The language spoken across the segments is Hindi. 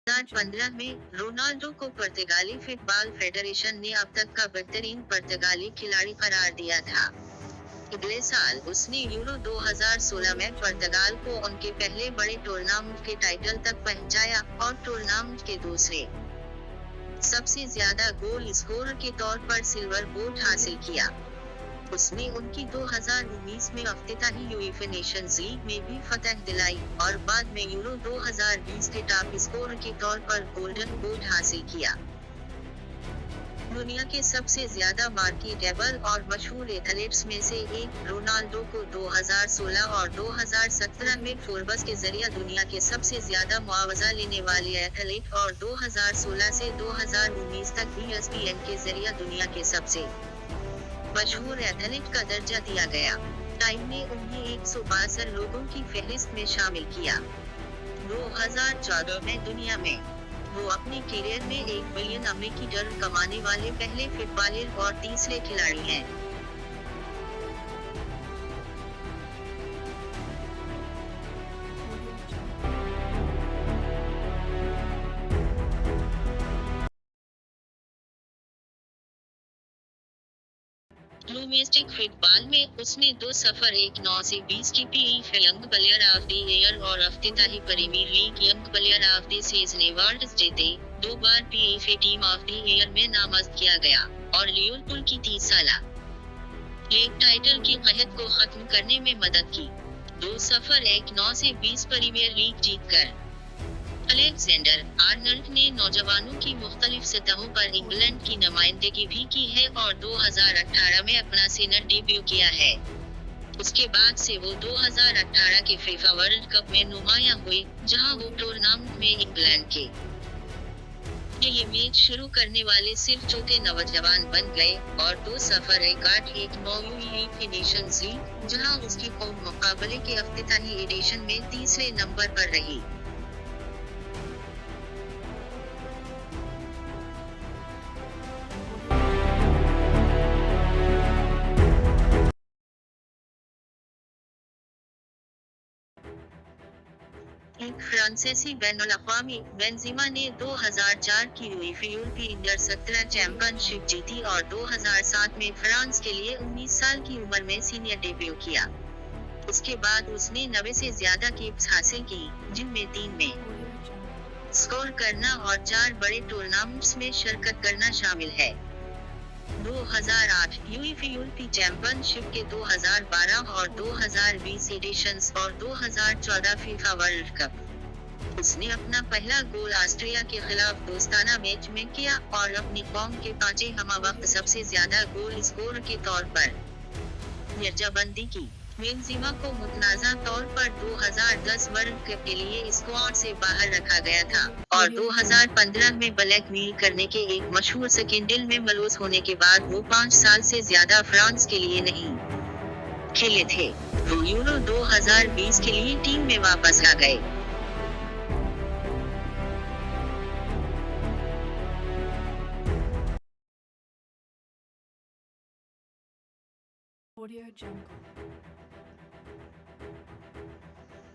2015 में रोनाल्डो को पुर्तगाली फुटबॉल फेडरेशन ने अब तक का बेहतरीन पुर्तगाली खिलाड़ी करार दिया था। अगले साल उसने यूरो 2016 में पुर्तगाल को उनके पहले बड़े टूर्नामेंट के टाइटल तक पहुंचाया और टूर्नामेंट के दूसरे सबसे ज्यादा गोल स्कोरर के तौर पर सिल्वर बोट हासिल किया। उसने उनकी 2019 में अफ्रीकाई यूएफए नेशंस लीग में भी फतह दिलाई और बाद में यूरो 2020 के टॉप स्कोरर के तौर पर गोल्डन बूट हासिल किया। दुनिया के सबसे ज्यादा मार्केटेबल और मशहूर एथलीट्स में से एक रोनाल्डो को 2016 और 2017 में फोर्ब्स के जरिए दुनिया के सबसे ज्यादा मुआवजा लेने वाले एथलीट और 2016 से 2019 तक ESPN के जरिए दुनिया के सबसे मशहूर एथलीट का दर्जा दिया गया। टाइम ने उन्हें 162 लोगों की फहरिस्त में शामिल किया। 2014 में दुनिया में वो अपने करियर में $1 बिलियन अमेरिकी डॉलर कमाने वाले पहले फुटबॉलर और तीसरे खिलाड़ी हैं। डोमेस्टिक फुटबॉल में उसने 2 सफर 1-9 से 20 की PEF young player of the year और अफ्रीकाई premier league young player of the season awards जीते। 2 बार PEF team of the year में नामजद किया गया और लिवरपूल की 30 साला लीग टाइटल की कहत को खत्म करने में मदद की। 2 सफर 1-9 से 20 प्रीमियर लीग जीतकर अलेक्जेंडर आर्नल्ड ने नौजवानों की मुख्तलिफ सतहों पर इंग्लैंड की नुमाइंदगी भी की है और 2018 में अपना सीनियर डेब्यू किया है। उसके बाद से वो 2018 के फीफा वर्ल्ड कप में नुमाया हुए, जहां वो टूर्नामेंट में इंग्लैंड के ये मैच शुरू करने वाले सिर्फ चौथे नौजवान बन गए और 2 सफर 1-8-1-9 यूएफए नेशंस लीग, जहां उसकी कौम मुकाबले के अफ्रीकाई एडिशन में तीसरे नंबर पर रही। एक फ्रांसीसी बैनुल-अक़वामी बेंज़ेमा ने 2004 की यूएफए यूरोपीय अंडर 17 चैंपियनशिप जीती और 2007 में फ्रांस के लिए 19 साल की उम्र में सीनियर डेब्यू किया। उसके बाद उसने 90 से ज्यादा कैप्स हासिल की, जिनमें 3 में स्कोर करना और 4 बड़े टूर्नामेंट्स में शिरकत करना शामिल है। 2008 यूएफए यूरोपीय चैंपियनशिप के 2012 और 2020 एडिशंस और 2014 फीफा वर्ल्ड कप। उसने अपना पहला गोल ऑस्ट्रिया के खिलाफ दोस्ताना मैच में किया और अपनी कौम के 5 हमवक्त सबसे ज्यादा गोल स्कोर के तौर पर दर्जाबंदी की। बेंज़ेमा को मुतनाज़ा तौर पर 2010 वर्ल्ड कप के लिए स्क्वाड से बाहर रखा गया था और 2015 में ब्लैकमेल करने के एक मशहूर स्कैंडल में मलूस होने के बाद वो 5 साल से ज्यादा फ्रांस के लिए नहीं खेले थे। वो यूरो 2020 के लिए टीम में वापस आ गए।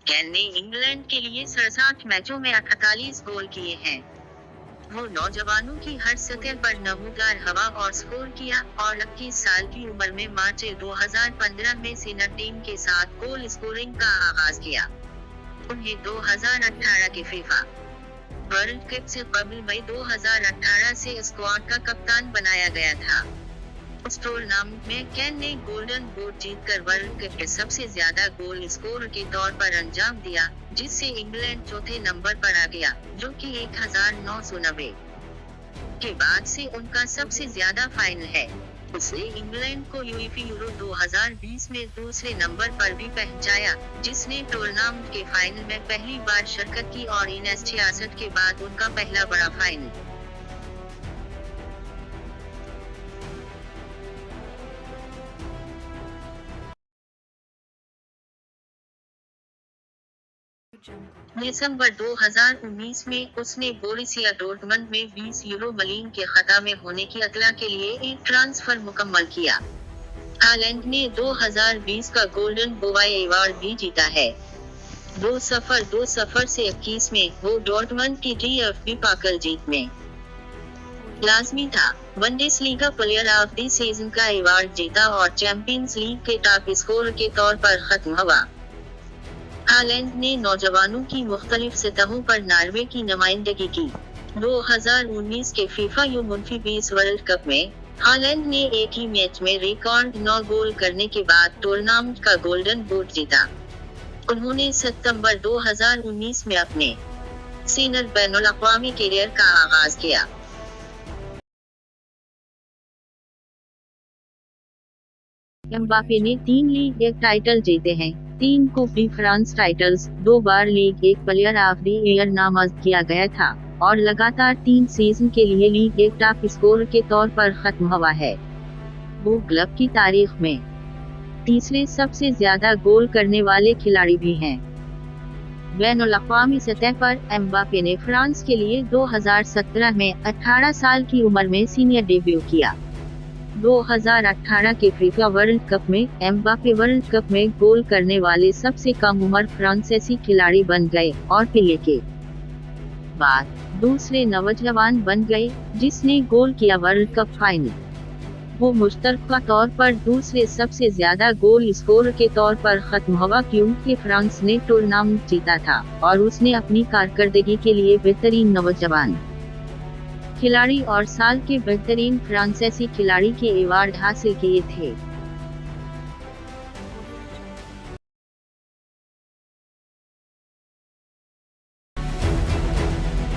कैन ने इंग्लैंड के लिए 67 मैचों में 48 गोल किए हैं। वो नौजवानों की हर सतह पर नमूदार हवा और स्कोर किया और 21 साल की उम्र में मार्च 2015 में सीनियर टीम के साथ गोल स्कोरिंग का आगाज किया। उन्हें 2018 के फीफा वर्ल्ड कप से कबल मई 2018 से स्क्वाड का कप्तान बनाया गया था। उस टूर्नामेंट में कैन ने गोल्डन बूट जीतकर वर्ल्ड कप के सबसे ज्यादा गोल स्कोर के तौर पर अंजाम दिया, जिससे इंग्लैंड चौथे नंबर पर आ गया, जो कि 1990 के बाद से उनका सबसे ज्यादा फाइनल है। उसने इंग्लैंड को यूएफए यूरो 2020 में दूसरे नंबर पर भी पहुंचाया, जिसने टूर्नामेंट के फाइनल में पहली बार शिरकत की और 1966 के बाद उनका पहला बड़ा फाइनल। दिसंबर 2019 में उसने बोरुसिया डॉर्टमुंड में 20 यूरो मिलियन के खाता में होने की अतला के लिए एक ट्रांसफर मुकम्मल किया। हालैंड ने 2020 का गोल्डन बॉय अवार्ड भी जीता है। 2-0 से 21 में वो डॉर्टमंड की DFB पाकल जीत में लाजमी था। Bundesliga player of the season का अवार्ड जीता और चैंपियंस लीग के टॉप स्कोरर के तौर पर खत्म हुआ। हालैंड ने नौजवानों की मुख्तलिफ सतहों पर नॉर्वे की नुमाइंदगी की। 2019 के फीफा U20 वर्ल्ड कप में हालैंड ने एक ही मैच में रिकॉर्ड 9 गोल करने के बाद टूर्नामेंट का गोल्डन बूट जीता। उन्होंने सितंबर 2019 में अपने सीनियर बैनुल-अक़वामी कैरियर का आगाज किया। एम्बापे ने 3 लीग एक टाइटल जीते हैं, 3 कूप डी फ्रांस टाइटल्स, 2 बार लीग एक प्लेयर ऑफ द ईयर नामजद किया गया था और लगातार 3 सीजन के लिए लीग एक टॉप स्कोरर के तौर पर खत्म हुआ है। वो क्लब की तारीख में तीसरे सबसे ज्यादा गोल करने वाले खिलाड़ी भी हैं। बैनुल-अक़वामी सतह पर एम्बापे ने फ्रांस के लिए 2017 में 18 साल की उम्र में सीनियर डेब्यू किया। 2018 के फीफा वर्ल्ड कप में एम्बापे वर्ल्ड कप में गोल करने वाले सबसे कम उम्र फ्रांसीसी खिलाड़ी बन गए और पिले के बाद दूसरे नौजवान बन गए जिसने गोल किया वर्ल्ड कप फाइनल। वो मुश्तरका तौर पर दूसरे सबसे ज्यादा गोल स्कोरर के तौर पर खत्म हुआ क्योंकि फ्रांस ने टूर्नामेंट जीता था और उसने अपनी कारकर्दगी के लिए बेहतरीन नौजवान खिलाड़ी और साल के बेहतरीन फ्रांसीसी खिलाड़ी के अवार्ड हासिल किए थे।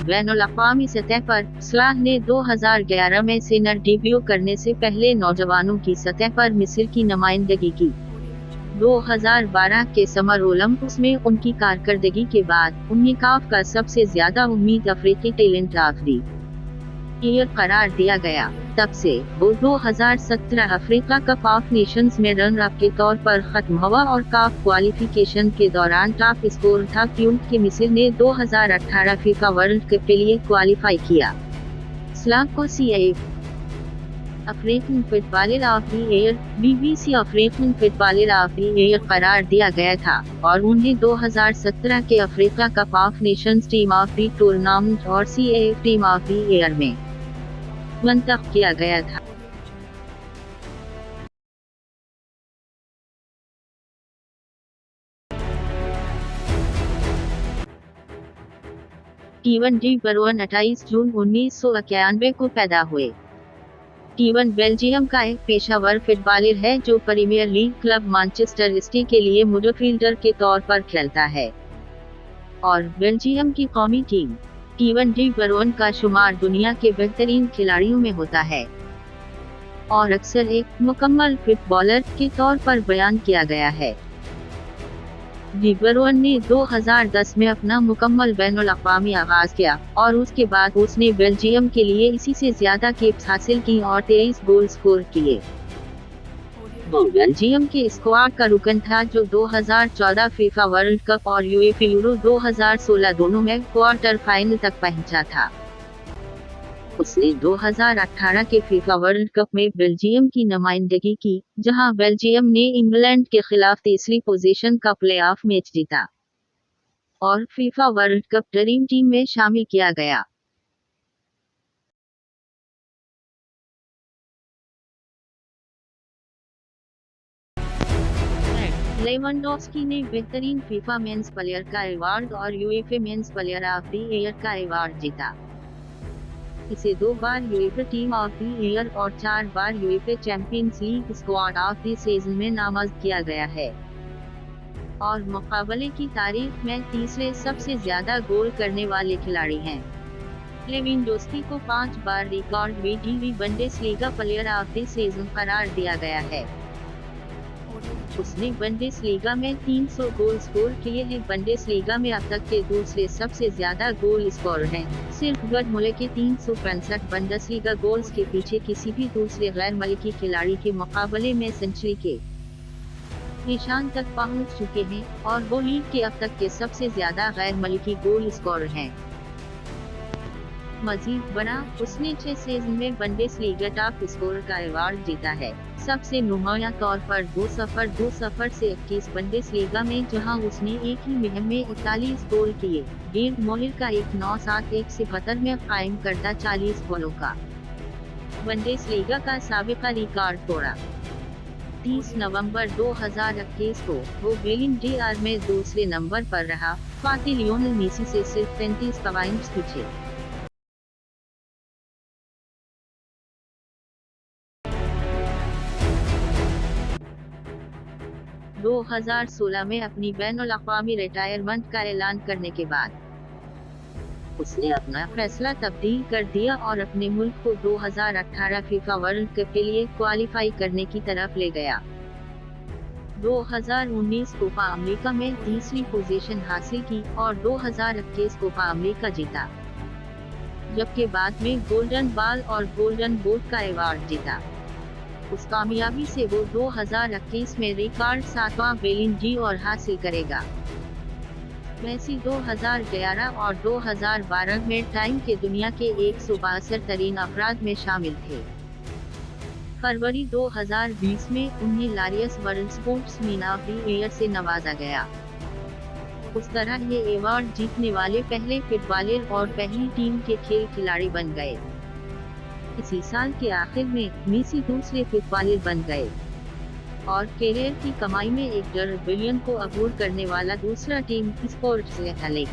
बैनुल-अक़वामी सतह पर सलाह ने 2011 में सीनियर डेब्यू करने से पहले नौजवानों की सतह पर मिस्र की नुमाइंदगी की। 2012 के समर ओलंपिक्स में उनकी कारकर्दगी के बाद उन्हें काफ का सबसे ज्यादा उम्मीद अफ्रीकी टैलेंट ऑफ द ईयर करार दिया गया। तब से वो 2017 अफ्रीका कप ऑफ नेशंस में रनर अप के तौर पर खत्म हुआ और काफ क्वालिफिकेशन के दौरान टॉप स्कोर था क्योंकि मिस्र ने 2018 फीफा वर्ल्ड कप के लिए क्वालिफाई किया। सलाह को CAF African footballer of the year, BBC African footballer of the year करार दिया गया था और उन्हें 2017 के Africa cup of Nations team of the tournament और CAF team of the year में मुंतखब किया गया था। स्टीवन डी बरुअन 28 जून 1991 को पैदा हुए। स्टीवन बेल्जियम का एक पेशावर फुटबॉलर है जो Premier League club Manchester City के लिए मिडफील्डर के तौर पर खेलता है और बेल्जियम की कौमी टीम स्टीवन डी बरुअन का शुमार दुनिया के बेहतरीन खिलाड़ियों में होता है और अक्सर एक मुकम्मल फुटबॉलर के तौर पर बयान किया गया है। डी बरुअन ने 2010 में अपना मुकम्मल बैनुल-अक़वामी आगाज किया और उसके बाद उसने बेल्जियम के लिए इसी से ज्यादा कैप्स हासिल की और 23 गोल स्कोर किए। वो बेल्जियम के स्क्वाड का रुकन था जो 2014 फीफा वर्ल्ड कप और UEFA यूरो 2016 दोनों में क्वार्टर फाइनल तक पहुंचा था। उसने 2018 के फीफा वर्ल्ड कप में बेल्जियम की नुमाइंदगी की, जहां बेल्जियम ने इंग्लैंड के खिलाफ तीसरी पोजीशन का प्लेऑफ मैच जीता और FIFA world cup dream team में शामिल किया गया। लेवेंडोव्स्की ने बेहतरीन फीफा मेंस प्लेयर का अवार्ड और UEFA men's player of the year का अवार्ड जीता। इसे 2 बार UEFA team of the year और 4 बार UEFA champions league squad of the season में नामजद किया गया है और मुकाबले की तारीख में तीसरे सबसे ज्यादा गोल करने वाले खिलाड़ी हैं। लेवेंडोव्स्की को 5 बार record VDV Bundesliga player of the season करार दिया गया है। उसने बुंडेसलीगा में 300 गोल स्कोर किए हैं। बुंडेसलीगा में अब तक के दूसरे सबसे ज्यादा गोल स्कोर हैं। सिर्फ गर्ड मुले के 365 बुंडेसलीगा गोल्स के पीछे किसी भी दूसरे गैर मलिकी खिलाड़ी के मुकाबले में सेंचुरी के निशान तक पहुंच चुके हैं और वो लीग के अब तक के सबसे ज्यादा गैर मलिकी गोल स्कोर हैं। मजीद बना, उसने 6 सीजन में बुंडेसलीगा टॉप स्कोरर का अवार्ड जीता है। सबसे नुमाया तौर पर दो सफर से 21 बुंदेसलीगा में, जहां उसने एक ही मुहिम में 41 गोल किए, गेंड मोहर का 1971 में कायम करदा 40 गोलों का बुंदेसलीगा का साबिका रिकॉर्ड तोड़ा। 30 नवंबर 2021 को वो बैलन ड'ओर में दूसरे नंबर पर रहा, फाती लियोनेल मेसी से सिर्फ 35 पॉइंट्स पीछे। 2016 में अपनी बैनुल-अक़वामी रिटायरमेंट का ऐलान करने के बाद उसने अपना फैसला तब्दील कर दिया और अपने मुल्क को 2018 फीफा वर्ल्ड कप के लिए क्वालिफाई करने की तरफ ले गया। 2019 कोपा अमेरिका में तीसरी पोजीशन हासिल की और 2021 कोपा अमेरिका जीता, जबकि बाद में गोल्डन बॉल और गोल्डन बूट का अवार्ड जीता। उस कामयाबी से वो 2021 में रिकॉर्ड 7वां बैलन ड'ओर हासिल करेगा। मेसी 2011 और 2012 में टाइम के दुनिया के 162 तरीन अफराद में शामिल थे। फरवरी 2020 में उन्हें Laureus world sportsman of the year से नवाजा गया। उस तरह ये अवार्ड जीतने वाले पहले फुटबॉलर और पहली टीम के खेल खिलाड़ी बन गए। इसी साल के आखिर में मेसी दूसरे फुटबॉलर बन गए और कैरियर की कमाई में $1 बिलियन को अबूर करने वाला दूसरा टीम स्पोर्ट्स एथलीट।